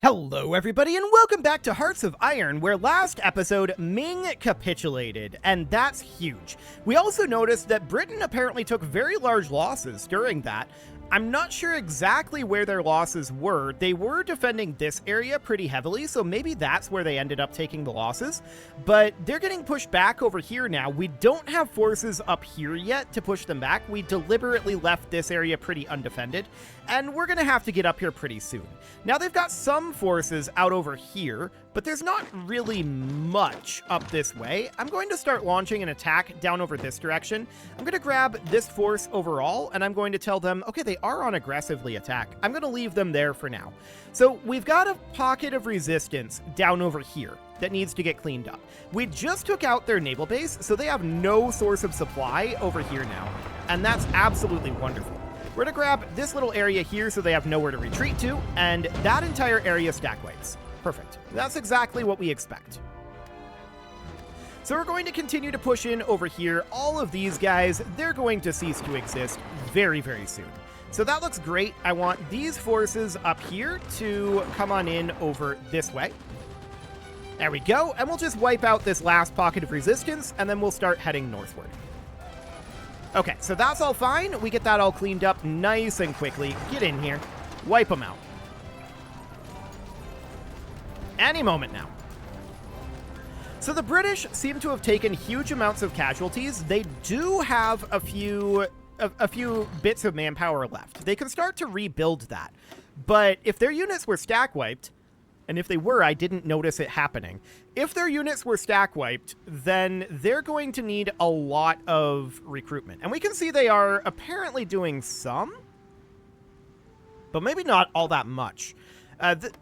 Hello everybody and welcome back to Hearts of Iron, where last episode Ming capitulated, and that's huge. We also noticed that Britain apparently took very large losses during that. I'm not sure exactly where their losses were. They were defending this area pretty heavily, so maybe that's where they ended up taking the losses. But they're getting pushed back over here now. We don't have forces up here yet to push them back. We deliberately left this area pretty undefended, and we're going to have to get up here pretty soon. Now, they've got some forces out over here, but there's not really much up this way. I'm going to start launching an attack down over this direction. I'm going to grab this force overall, and I'm going to tell them, okay, they are on aggressively attack. I'm going to leave them there for now. So we've got a pocket of resistance down over here that needs to get cleaned up. We just took out their naval base, so they have no source of supply over here now, and that's absolutely wonderful. We're going to grab this little area here so they have nowhere to retreat to, and that entire area stack wipes. Perfect. That's exactly what we expect. So we're going to continue to push in over here. All of these guys, they're going to cease to exist very, very soon. So that looks great. I want these forces up here to come on in over this way. There we go. And we'll just wipe out this last pocket of resistance, and then we'll start heading northward. Okay, so that's all fine. We get that all cleaned up nice and quickly. Get in here. Wipe them out. Any moment now. So the British seem to have taken huge amounts of casualties. They do have a few bits of manpower left. They can start to rebuild that. But if their units were stack wiped, and if they were, I didn't notice it happening. If their units were stack wiped, then they're going to need a lot of recruitment. And we can see they are apparently doing some, but maybe not all that much.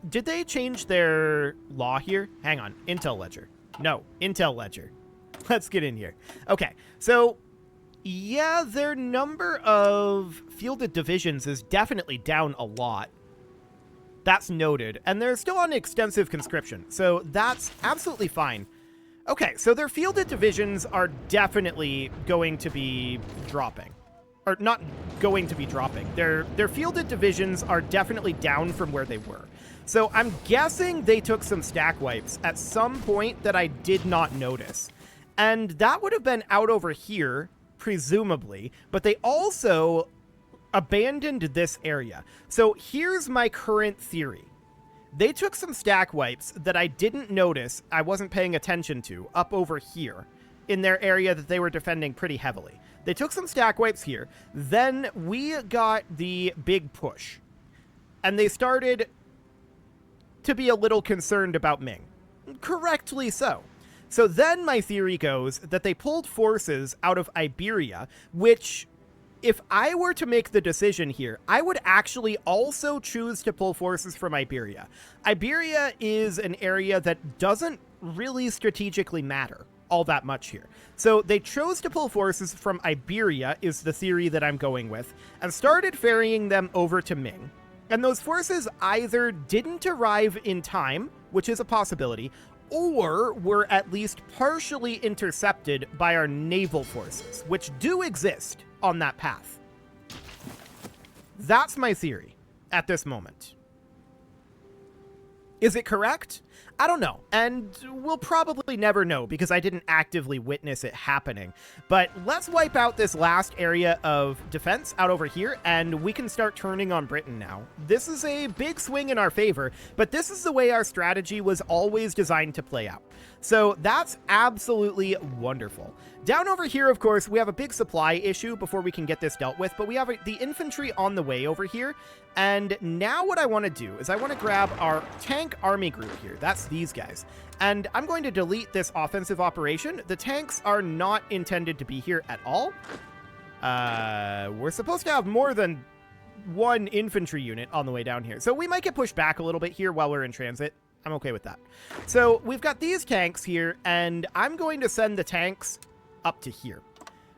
Did they change their law here? Hang on. Intel ledger. No, Intel ledger. Let's get in here. Okay, so yeah, their number of fielded divisions is definitely down a lot. That's noted. And they're still on extensive conscription, so that's absolutely fine. Okay, so their fielded divisions are definitely going to be dropping. Or not going to be dropping. Their fielded divisions are definitely down from where they were. So I'm guessing they took some stack wipes at some point that I did not notice. And that would have been out over here, presumably, but they also abandoned this area. So here's my current theory. They took some stack wipes that I didn't notice, I wasn't paying attention to, up over here in their area that they were defending pretty heavily. They took some stack wipes here. Then we got the big push. And they started to be a little concerned about Ming. Correctly so. So then my theory goes that they pulled forces out of Iberia, which, if I were to make the decision here, I would actually also choose to pull forces from Iberia. Iberia is an area that doesn't really strategically matter all that much here. So they chose to pull forces from Iberia, is the theory that I'm going with, and started ferrying them over to Ming. And those forces either didn't arrive in time, which is a possibility, or were at least partially intercepted by our naval forces, which do exist on that path. That's my theory at this moment. Is it correct? I don't know, and we'll probably never know because I didn't actively witness it happening. But let's wipe out this last area of defense out over here, and we can start turning on Britain now. This is a big swing in our favor, but this is the way our strategy was always designed to play out. So that's absolutely wonderful. Down over here, of course, we have a big supply issue before we can get this dealt with, but we have the infantry on the way over here. And now what I want to do is I want to grab our tank army group here. That's these guys. And I'm going to delete this offensive operation. The tanks are not intended to be here at all. We're supposed to have more than one infantry unit on the way down here. So we might get pushed back a little bit here while we're in transit. I'm okay with that. So we've got these tanks here, and I'm going to send the tanks up to here.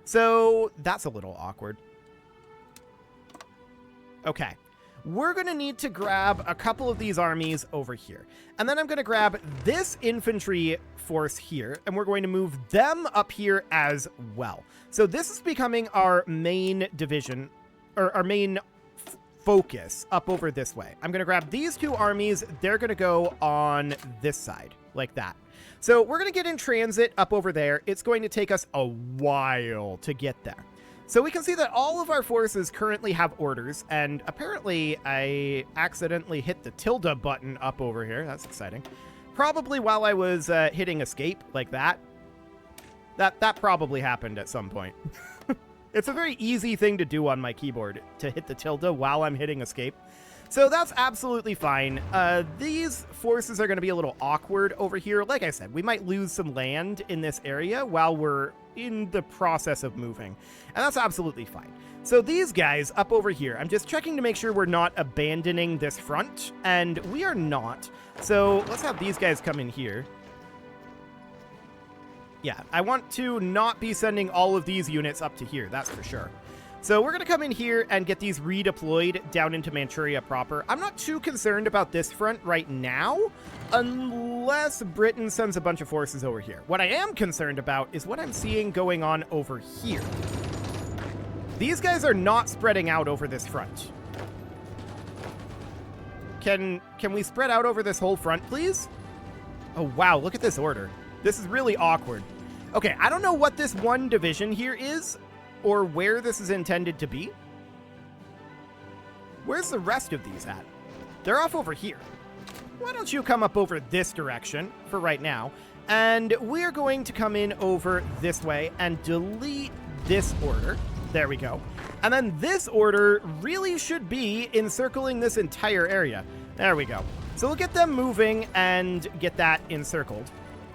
So that's a little awkward. Okay. We're going to need to grab a couple of these armies over here. And then I'm going to grab this infantry force here, and we're going to move them up here as well. So this is becoming our main division, or our main focus up over this way. I'm going to grab these two armies. They're going to go on this side, like that. So we're going to get in transit up over there. It's going to take us a while to get there. So we can see that all of our forces currently have orders, and apparently I accidentally hit the tilde button up over here. That's exciting. Probably while I was hitting escape, like that. That probably happened at some point. It's a very easy thing to do on my keyboard, to hit the tilde while I'm hitting escape. So that's absolutely fine. These forces are going to be a little awkward over here. Like I said, we might lose some land in this area while we're in the process of moving. And that's absolutely fine. So these guys up over here, I'm just checking to make sure we're not abandoning this front. And we are not. So let's have these guys come in here. Yeah, I want to not be sending all of these units up to here, that's for sure. So we're going to come in here and get these redeployed down into Manchuria proper. I'm not too concerned about this front right now, unless Britain sends a bunch of forces over here. What I am concerned about is what I'm seeing going on over here. These guys are not spreading out over this front. Can we spread out over this whole front, please? Oh, wow, look at this order. This is really awkward. Okay, I don't know what this one division here is, or where this is intended to be. Where's the rest of these at? They're off over here. Why don't you come up over this direction for right now, and we're going to come in over this way and delete this order. There we go. And then this order really should be encircling this entire area. There we go. So we'll get them moving and get that encircled.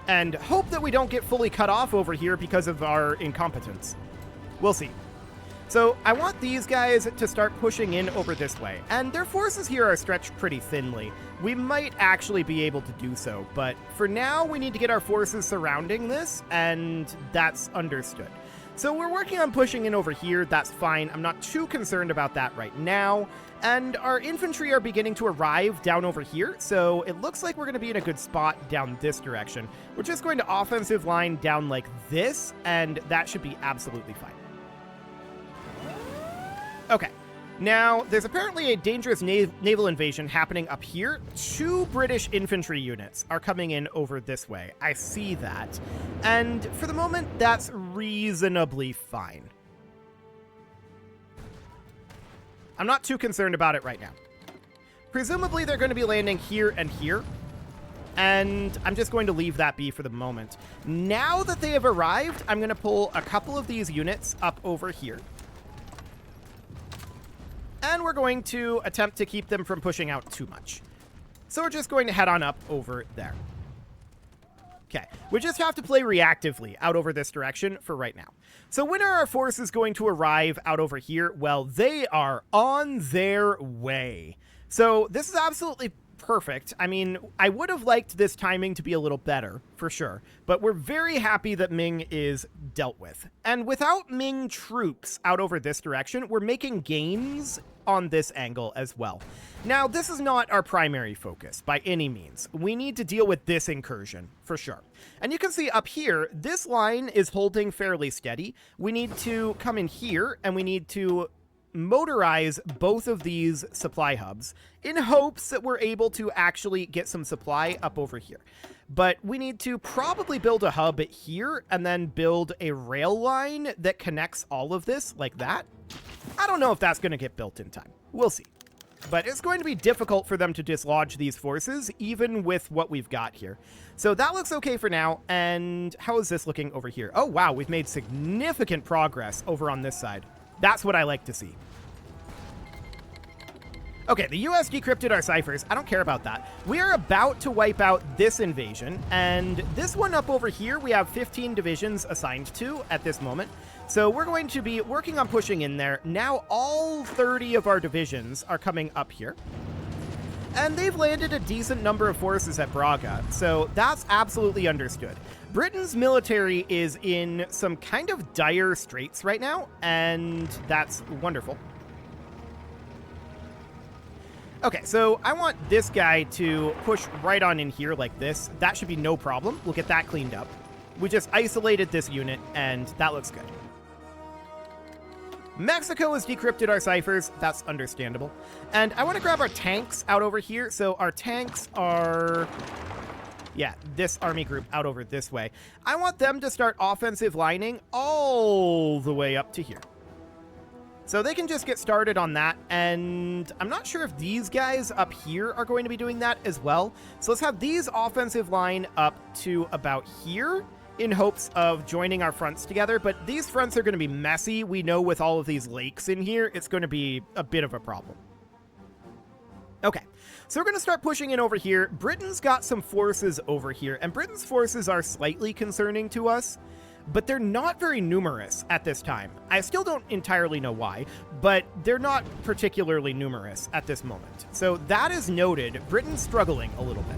And hope that we don't get fully cut off over here because of our incompetence. We'll see. So I want these guys to start pushing in over this way. And their forces here are stretched pretty thinly. We might actually be able to do so. But for now, we need to get our forces surrounding this. And that's understood. So we're working on pushing in over here. That's fine. I'm not too concerned about that right now. And our infantry are beginning to arrive down over here, so it looks like we're going to be in a good spot down this direction. We're just going to offensive line down like this, and that should be absolutely fine. Okay, now there's apparently a dangerous naval invasion happening up here. 2 British infantry units are coming in over this way. I see that, and for the moment, that's reasonably fine. I'm not too concerned about it right now. Presumably, they're going to be landing here and here, and I'm just going to leave that be for the moment. Now that they have arrived, I'm going to pull a couple of these units up over here, and we're going to attempt to keep them from pushing out too much. So we're just going to head on up over there. Okay, we just have to play reactively out over this direction for right now. So when are our forces going to arrive out over here? Well, they are on their way. So this is absolutely perfect. I mean, I would have liked this timing to be a little better, for sure. But we're very happy that Ming is dealt with. And without Ming troops out over this direction, we're making gains on this angle as well. Now, this is not our primary focus by any means. We need to deal with this incursion, for sure. And you can see up here, this line is holding fairly steady. We need to come in here, and we need to motorize both of these supply hubs in hopes that we're able to actually get some supply up over here. But we need to probably build a hub here and then build a rail line that connects all of this like that. I don't know if that's going to get built in time. We'll see. But it's going to be difficult for them to dislodge these forces, even with what we've got here. So that looks okay for now. And how is this looking over here? Oh, wow. We've made significant progress over on this side. That's what I like to see. Okay, the US decrypted our ciphers. I don't care about that. We are about to wipe out this invasion, and this one up over here we have 15 divisions assigned to at this moment. So we're going to be working on pushing in there. Now all 30 of our divisions are coming up here. And they've landed a decent number of forces at Braga, so that's absolutely understood. Britain's military is in some kind of dire straits right now, and that's wonderful. Okay, so I want this guy to push right on in here like this. That should be no problem. We'll get that cleaned up. We just isolated this unit, and that looks good. Mexico has decrypted our ciphers. That's understandable. And I want to grab our tanks out over here. So our tanks are... yeah, this army group out over this way. I want them to start offensive lining all the way up to here. So they can just get started on that, and I'm not sure if these guys up here are going to be doing that as well. So let's have these offensive line up to about here in hopes of joining our fronts together, but these fronts are going to be messy. We know with all of these lakes in here, it's going to be a bit of a problem. Okay, so we're going to start pushing in over here. Britain's got some forces over here, and Britain's forces are slightly concerning to us, but they're not very numerous at this time. I still don't entirely know why, but they're not particularly numerous at this moment. So that is noted. Britain's struggling a little bit.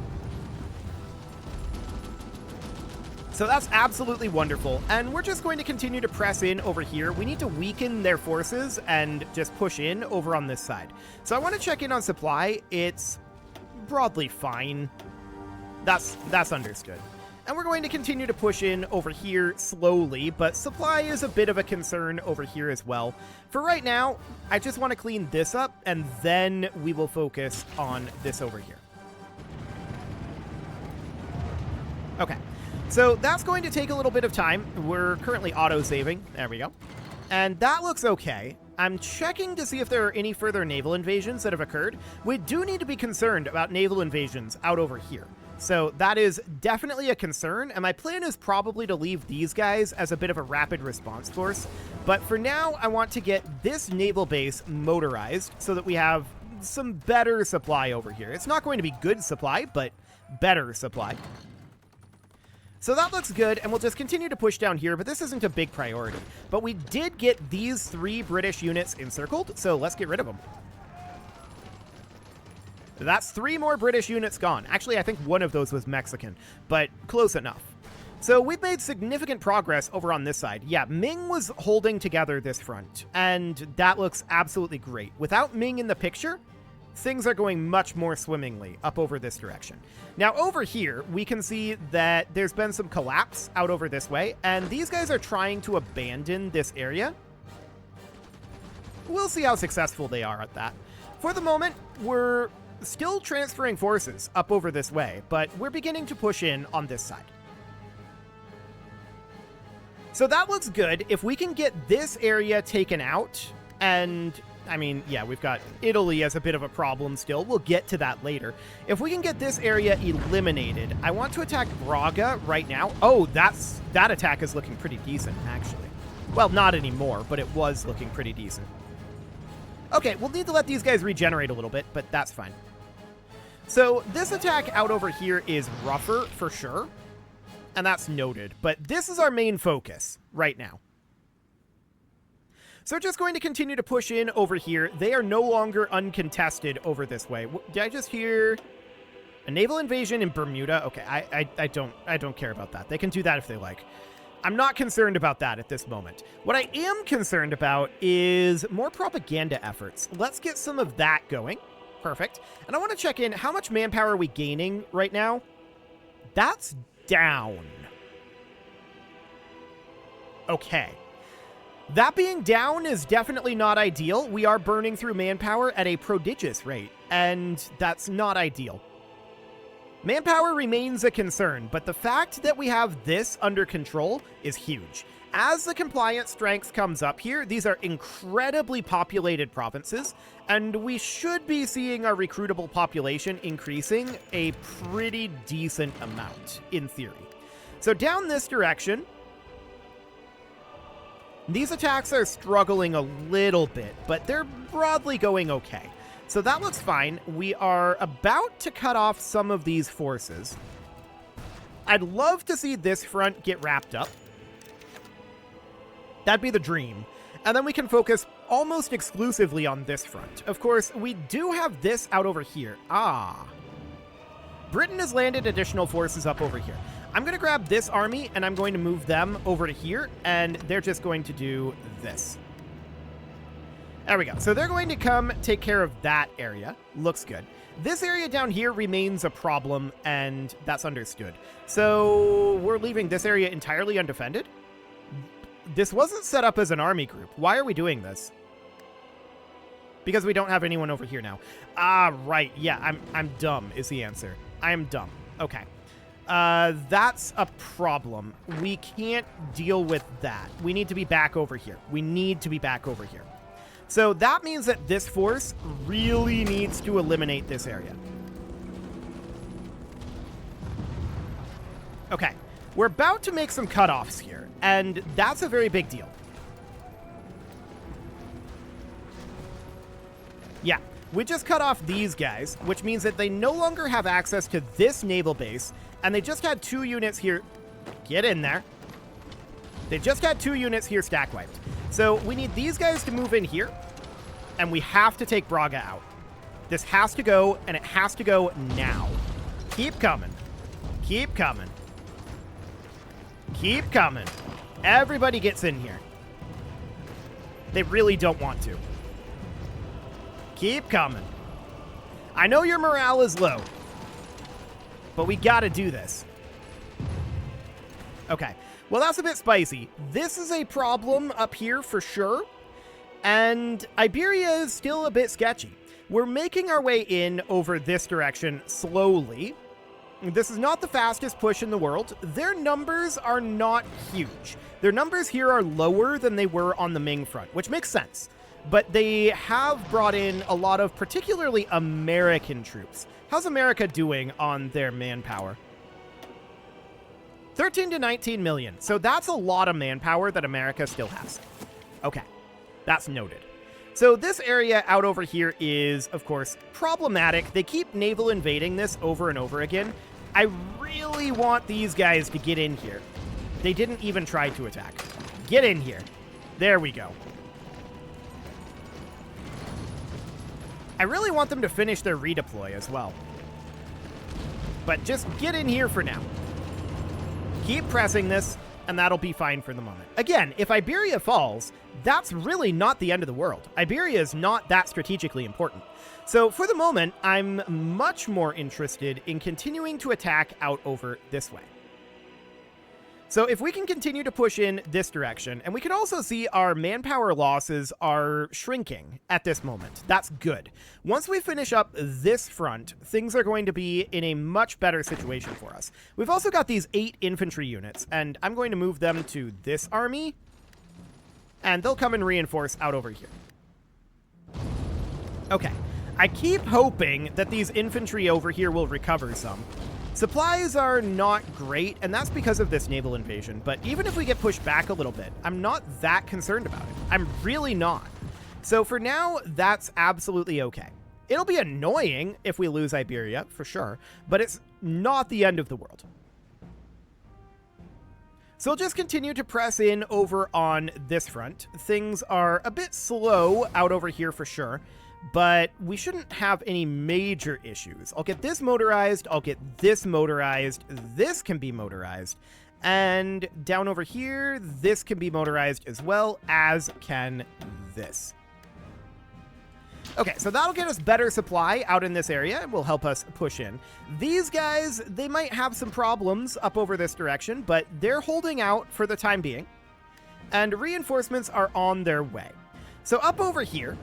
So that's absolutely wonderful, and we're just going to continue to press in over here. We need to weaken their forces and just push in over on this side. So I want to check in on supply. It's broadly fine. That's understood. And we're going to continue to push in over here slowly, but supply is a bit of a concern over here as well. For right now, I just want to clean this up, and then we will focus on this over here. Okay, so that's going to take a little bit of time. We're currently auto-saving. There we go. And that looks okay. I'm checking to see if there are any further naval invasions that have occurred. We do need to be concerned about naval invasions out over here. So that is definitely a concern, and my plan is probably to leave these guys as a bit of a rapid response force. But for now, I want to get this naval base motorized so that we have some better supply over here. It's not going to be good supply, but better supply. So that looks good, and we'll just continue to push down here, but this isn't a big priority. But we did get these 3 British units encircled, so let's get rid of them. That's 3 more British units gone. Actually, I think one of those was Mexican, but close enough. So we've made significant progress over on this side. Yeah, Ming was holding together this front, and that looks absolutely great. Without Ming in the picture, things are going much more swimmingly up over this direction. Now, over here, we can see that there's been some collapse out over this way, and these guys are trying to abandon this area. We'll see how successful they are at that. For the moment, we're still transferring forces up over this way, but we're beginning to push in on this side. So that looks good. If we can get this area taken out, and I mean, yeah, we've got Italy as a bit of a problem still. We'll get to that later. If we can get this area eliminated, I want to attack Braga right now. Oh, that attack is looking pretty decent, actually. Well, not anymore, but it was looking pretty decent. Okay, we'll need to let these guys regenerate a little bit, but that's fine. So this attack out over here is rougher for sure, and that's noted. But this is our main focus right now. So we're just going to continue to push in over here. They are no longer uncontested over this way. Did I just hear a naval invasion in Bermuda? Okay, I don't care about that. They can do that if they like. I'm not concerned about that at this moment. What I am concerned about is more propaganda efforts. Let's get some of that going. Perfect. And I want to check in, how much manpower are we gaining right now? That's down. Okay. That being down is definitely not ideal. We are burning through manpower at a prodigious rate, and that's not ideal. Manpower remains a concern, but the fact that we have this under control is huge. As the compliance strength comes up here, these are incredibly populated provinces, and we should be seeing our recruitable population increasing a pretty decent amount, in theory. So down this direction, these attacks are struggling a little bit, but they're broadly going okay. So that looks fine. We are about to cut off some of these forces. I'd love to see this front get wrapped up. That'd be the dream. And then we can focus almost exclusively on this front. Of course, we do have this out over here. Britain has landed additional forces up over here. I'm going to grab this army, and I'm going to move them over to here, and they're just going to do this. There we go. So they're going to come take care of that area. Looks good. This area down here remains a problem, and that's understood. So we're leaving this area entirely undefended. This wasn't set up as an army group. Why are we doing this? Because we don't have anyone over here now. Ah, right. Yeah, I'm dumb is the answer. I am dumb. Okay. That's a problem. We can't deal with that. We need to be back over here. We need to be back over here. So that means that this force really needs to eliminate this area. Okay. We're about to make some cutoffs here, and that's a very big deal. Yeah, we just cut off these guys, which means that they no longer have access to this naval base, and they just had 2 units here. Get in there. They just had 2 units here stack wiped. So we need these guys to move in here, and we have to take Braga out. This has to go, and it has to go now. Keep coming. Keep coming. Keep coming. Everybody gets in here. They really don't want to. Keep coming. I know your morale is low, but we gotta do this. Okay. Well, that's a bit spicy. This is a problem up here for sure, and Iberia is still a bit sketchy. We're making our way in over this direction slowly. This is not the fastest push in the world. Their numbers are not huge. Their numbers here are lower than they were on the Ming front, which makes sense. But they have brought in a lot of particularly American troops. How's America doing on their manpower? 13 to 19 million. So that's a lot of manpower that America still has. Okay, that's noted. So this area out over here is, of course, problematic. They keep naval invading this over and over again. I really want these guys to get in here. They didn't even try to attack. Get in here. There we go. I really want them to finish their redeploy as well. But just get in here for now. Keep pressing this, and that'll be fine for the moment. Again, if Iberia falls, that's really not the end of the world. Iberia is not that strategically important. So for the moment, I'm much more interested in continuing to attack out over this way. So if we can continue to push in this direction, and we can also see our manpower losses are shrinking at this moment. That's good. Once we finish up this front, things are going to be in a much better situation for us. We've also got these 8 infantry units, and I'm going to move them to this army, and they'll come and reinforce out over here. Okay. I keep hoping that these infantry over here will recover some. Supplies are not great, and that's because of this naval invasion, but even if we get pushed back a little bit, I'm not that concerned about it. I'm really not. So for now, that's absolutely okay. It'll be annoying if we lose Iberia, for sure, but it's not the end of the world. So we'll just continue to press in over on this front. Things are a bit slow out over here for sure, but we shouldn't have any major issues. I'll get this motorized, I'll get this motorized, this can be motorized, and down over here, this can be motorized as well, as can this. Okay, so that'll get us better supply out in this area and will help us push in. These guys, they might have some problems up over this direction, but they're holding out for the time being, and reinforcements are on their way. So up over here,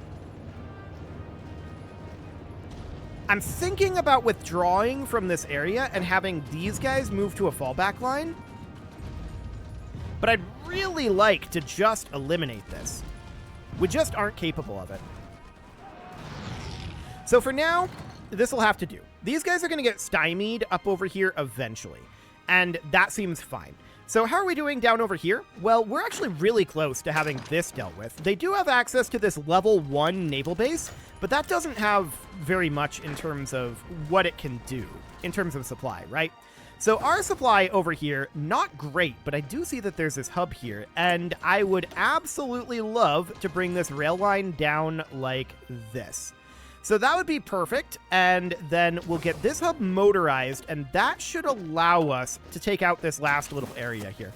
I'm thinking about withdrawing from this area and having these guys move to a fallback line. But I'd really like to just eliminate this. We just aren't capable of it. So for now, this will have to do. These guys are going to get stymied up over here eventually, and that seems fine. So how are we doing down over here? Well, we're actually really close to having this dealt with. They do have access to this level 1 naval base, but that doesn't have very much in terms of what it can do, in terms of supply, right? So our supply over here, not great, but I do see that there's this hub here, and I would absolutely love to bring this rail line down like this. So that would be perfect, and then we'll get this hub motorized, and that should allow us to take out this last little area here.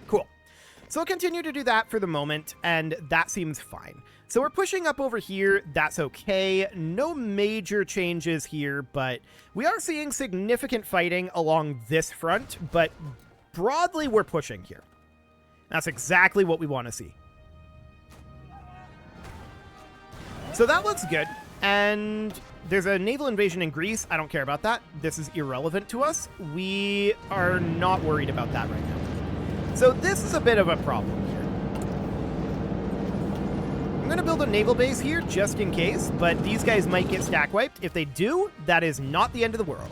Cool. So we'll continue to do that for the moment, and that seems fine. So we're pushing up over here. That's okay. No major changes here, but we are seeing significant fighting along this front, but broadly we're pushing here. That's exactly what we want to see. So that looks good. And there's a naval invasion in Greece. I don't care about that. This is irrelevant to us. We are not worried about that right now. So this is a bit of a problem here. I'm going to build a naval base here just in case, but these guys might get stack wiped. If they do, that is not the end of the world.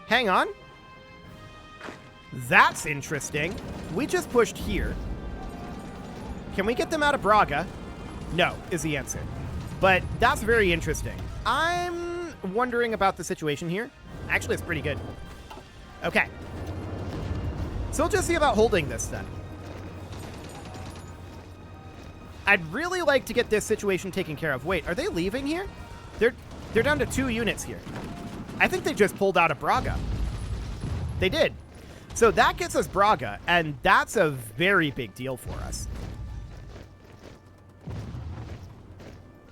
Hang on. That's interesting. We just pushed here. Can we get them out of Braga? No, is the answer. But that's very interesting. I'm wondering about the situation here. Actually, it's pretty good. Okay. So we'll just see about holding this then. I'd really like to get this situation taken care of. Wait, are they leaving here? They're down to 2 units here. I think they just pulled out of Braga. They did. So that gets us Braga, and that's a very big deal for us.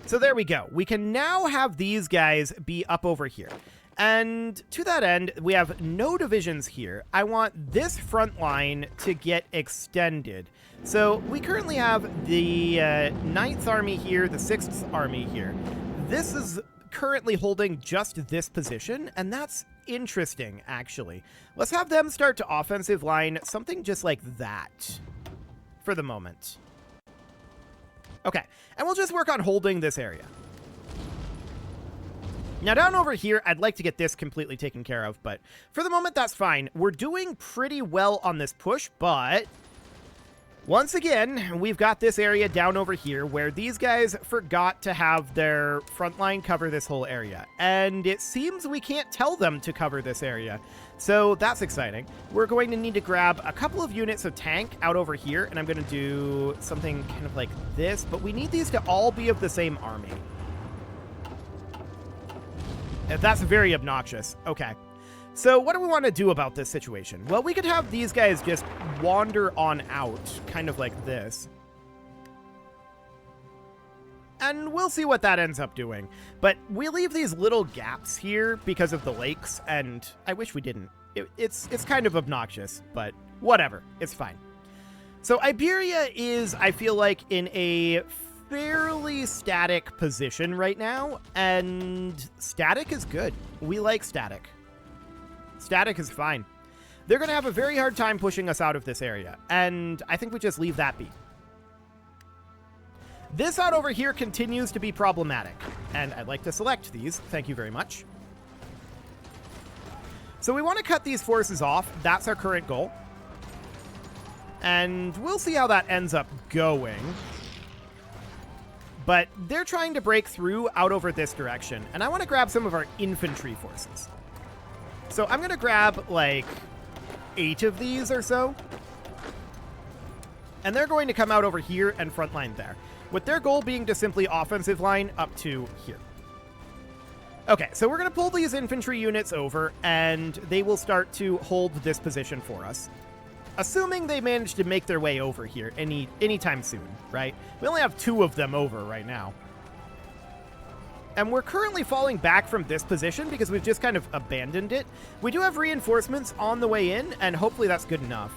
So there we go. We can now have these guys be up over here. And to that end, we have no divisions here. I want this front line to get extended. So we currently have the 9th Army here, the 6th Army here. This is currently holding just this position, and that's interesting, actually. Let's have them start to offensive line something just like that for the moment. Okay, and we'll just work on holding this area. Now down over here, I'd like to get this completely taken care of, but for the moment, that's fine. We're doing pretty well on this push, but once again, we've got this area down over here where these guys forgot to have their front line cover this whole area. And it seems we can't tell them to cover this area. So that's exciting. We're going to need to grab a couple of units of tank out over here, and I'm going to do something kind of like this, but we need these to all be of the same army. That's very obnoxious. Okay. So what do we want to do about this situation? Well, we could have these guys just wander on out, kind of like this. And we'll see what that ends up doing. But we leave these little gaps here because of the lakes, and I wish we didn't. It's kind of obnoxious, but whatever. It's fine. So Iberia is, I feel like, in a fairly static position right now, and static is good. We like static. Static is fine. They're going to have a very hard time pushing us out of this area, and I think we just leave that be. This out over here continues to be problematic, and I'd like to select these. Thank you very much. So we want to cut these forces off. That's our current goal. And we'll see how that ends up going. But they're trying to break through out over this direction, and I want to grab some of our infantry forces. So I'm going to grab, like, 8 of these or so. And they're going to come out over here and frontline there, with their goal being to simply offensive line up to here. Okay, so we're going to pull these infantry units over, and they will start to hold this position for us. Assuming they manage to make their way over here anytime soon, right? We only have 2 of them over right now. And we're currently falling back from this position because we've just kind of abandoned it. We do have reinforcements on the way in, and hopefully that's good enough.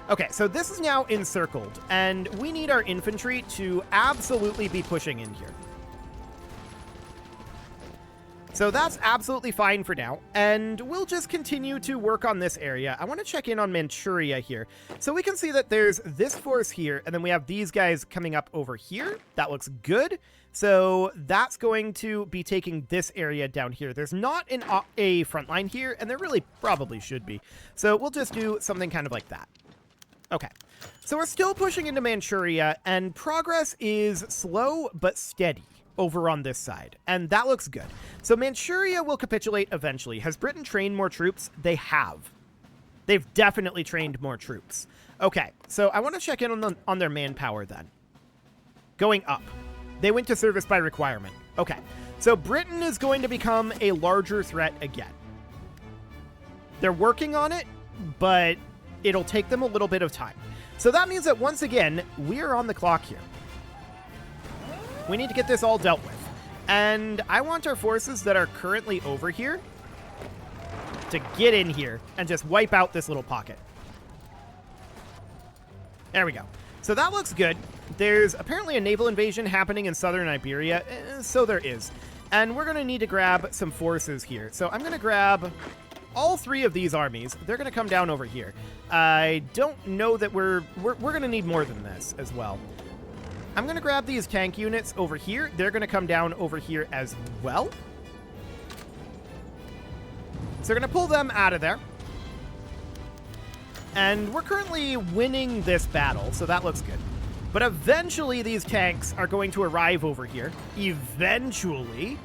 Okay, so this is now encircled, and we need our infantry to absolutely be pushing in here. So that's absolutely fine for now, and we'll just continue to work on this area. I want to check in on Manchuria here. So we can see that there's this force here, and then we have these guys coming up over here. That looks good. So that's going to be taking this area down here. There's not a front line here, and there really probably should be. So we'll just do something kind of like that. Okay, so we're still pushing into Manchuria, and progress is slow but steady over on this side, and that looks good. So Manchuria will capitulate eventually. Has Britain trained more troops? They have. They've definitely trained more troops. Okay, so I want to check in on their manpower then. Going up. They went to service by requirement. Okay, so Britain is going to become a larger threat again. They're working on it, but it'll take them a little bit of time. So that means that once again, we are on the clock here. We need to get this all dealt with. And I want our forces that are currently over here to get in here and just wipe out this little pocket. There we go. So that looks good. There's apparently a naval invasion happening in southern Iberia, so there is. And we're going to need to grab some forces here. So I'm going to grab all 3 of these armies. They're going to come down over here. I don't know that we're going to need more than this as well. I'm going to grab these tank units over here. They're going to come down over here as well. So we're going to pull them out of there. And we're currently winning this battle, so that looks good. But eventually these tanks are going to arrive over here. Eventually.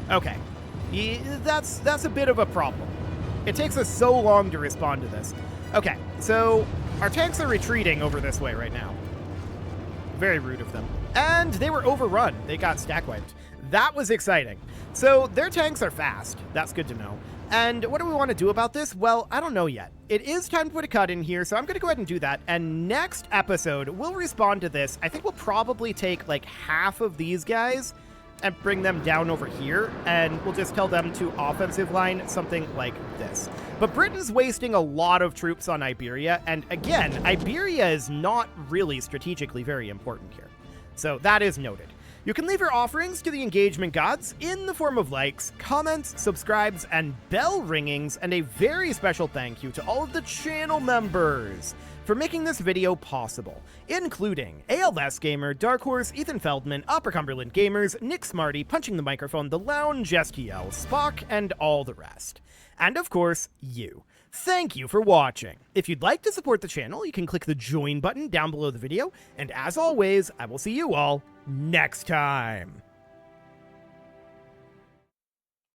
Okay. That's a bit of a problem. It takes us so long to respond to this. Okay, so our tanks are retreating over this way right now. Very rude of them. And they were overrun. They got stack wiped. That was exciting. So their tanks are fast. That's good to know. And what do we want to do about this? Well, I don't know yet. It is time to put a cut in here, so I'm going to go ahead and do that. And next episode, we'll respond to this. I think we'll probably take like half of these guys and bring them down over here, and we'll just tell them to offensive line something like this. But Britain's wasting a lot of troops on Iberia, and again, Iberia is not really strategically very important here. So that is noted. You can leave your offerings to the engagement gods in the form of likes, comments, subscribes, and bell ringings, and a very special thank you to all of the channel members for making this video possible, including ALS Gamer, Dark Horse, Ethan Feldman, Upper Cumberland Gamers, Nick Smarty, Punching the Microphone, The Lounge, STL, Spock, and all the rest. And of course, you. Thank you for watching. If you'd like to support the channel, you can click the join button down below the video, and as always, I will see you all next time.